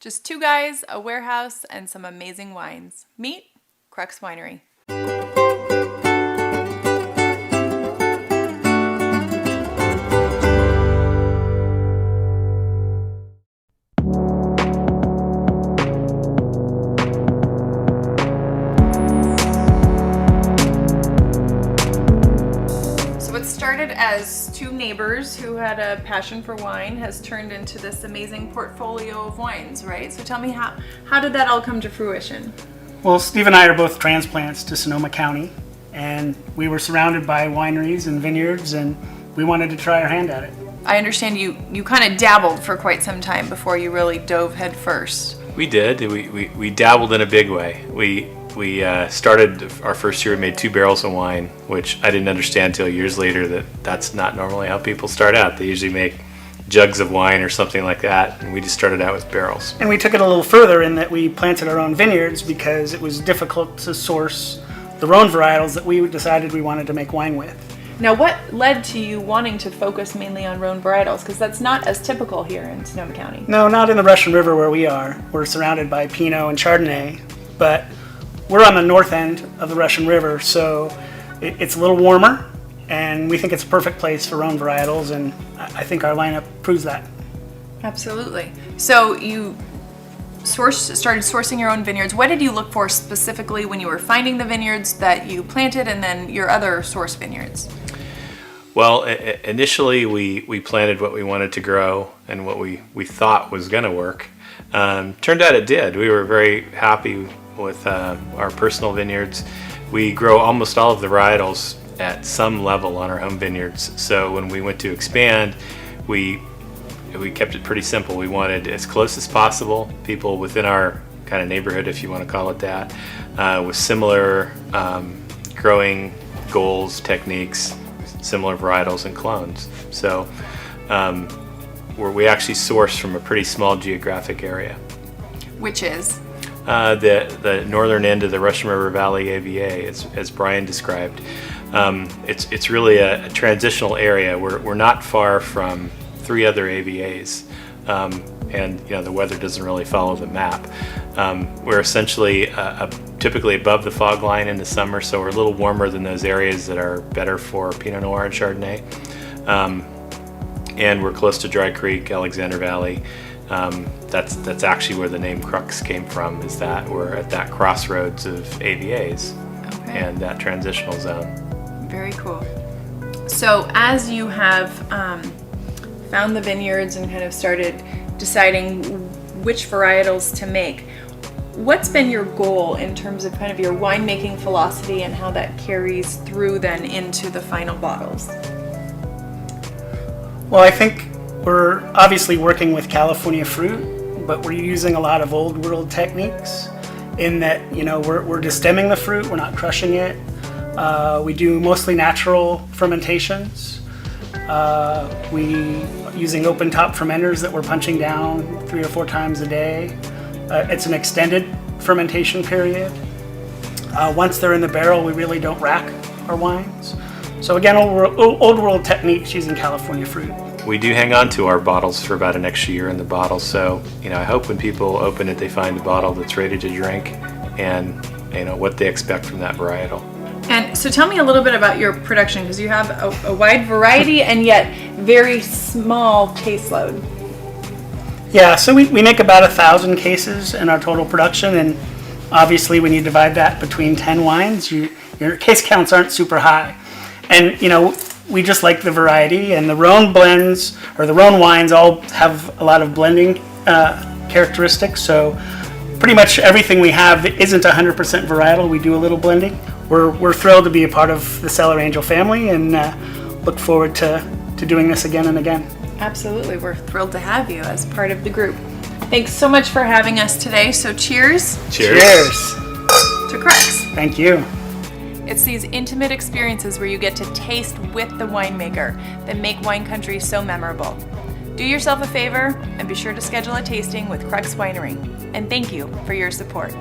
Just two guys, a warehouse, and some amazing wines. Meet Crux Winery. What started as two neighbors who had a passion for wine has turned into this amazing portfolio of wines, right? So tell me, how did that all come to fruition? Well, Steve and I are both transplants to Sonoma County, and we were surrounded by wineries and vineyards, and we wanted to try our hand at it. I understand you kind of dabbled for quite some time before you really dove head first. We did. We dabbled in a big way. We started our first year, we made 2 barrels of wine, which I didn't understand until years later that that's not normally how people start out. They usually make jugs of wine or something like that, and we just started out with barrels. And we took it a little further in that we planted our own vineyards because it was difficult to source the Rhone Varietals that we decided we wanted to make wine with. Now, what led to you wanting to focus mainly on Rhone Varietals? Because that's not as typical here in Sonoma County. No, not in the Russian River where we are. We're surrounded by Pinot and Chardonnay, but we're on the north end of the Russian River, so it's a little warmer, and we think it's a perfect place for Rhone Varietals, and I think our lineup proves that. Absolutely. So you started sourcing your own vineyards. What did you look for specifically when you were finding the vineyards that you planted and then your other source vineyards? Well, initially we planted what we wanted to grow and what we thought was going to work. Turned out it did. We were very happy with our personal vineyards. We grow almost all of the varietals at some level on our home vineyards. So when we went to expand, we kept it pretty simple. We wanted as close as possible, people within our kind of neighborhood, if you want to call it that, with similar growing goals, techniques, similar varietals and clones. So we actually source from a pretty small geographic area. Which is? The northern end of the Russian River Valley AVA, as Brian described. It's really a transitional area. We're not far from 3 other AVAs, and the weather doesn't really follow the map. We're essentially typically above the fog line in the summer, so we're a little warmer than those areas that are better for Pinot Noir and Chardonnay. And we're close to Dry Creek, Alexander Valley. That's actually where the name Crux came from, is that we're at that crossroads of AVAs and that transitional zone. Very cool. So as you have found the vineyards and kind of started deciding which varietals to make, what's been your goal in terms of kind of your winemaking philosophy and how that carries through then into the final bottles? Well, I think we're obviously working with California fruit, but we're using a lot of old world techniques in that, we're destemming the fruit, we're not crushing it. We do mostly natural fermentations. We using open top fermenters that we're punching down 3 or 4 times a day. It's an extended fermentation period. Once they're in the barrel, we really don't rack our wines. So again, old world techniques using California fruit. We do hang on to our bottles for about an extra year in the bottle, so I hope when people open it they find a bottle that's ready to drink and what they expect from that varietal. And so tell me a little bit about your production, because you have a wide variety and yet very small caseload. Yeah, so we make about 1,000 cases in our total production, and obviously when you divide that between 10 wines, your case counts aren't super high. And we just like the variety, and the Rhone blends, or the Rhone wines, all have a lot of blending characteristics, so pretty much everything we have isn't 100% varietal. We do a little blending. We're thrilled to be a part of the Cellar Angel family, and look forward to doing this again and again. Absolutely, we're thrilled to have you as part of the group. Thanks so much for having us today, so cheers. Cheers. To Crux. Thank you. It's these intimate experiences where you get to taste with the winemaker that make wine country so memorable. Do yourself a favor and be sure to schedule a tasting with Crux Winery. And thank you for your support.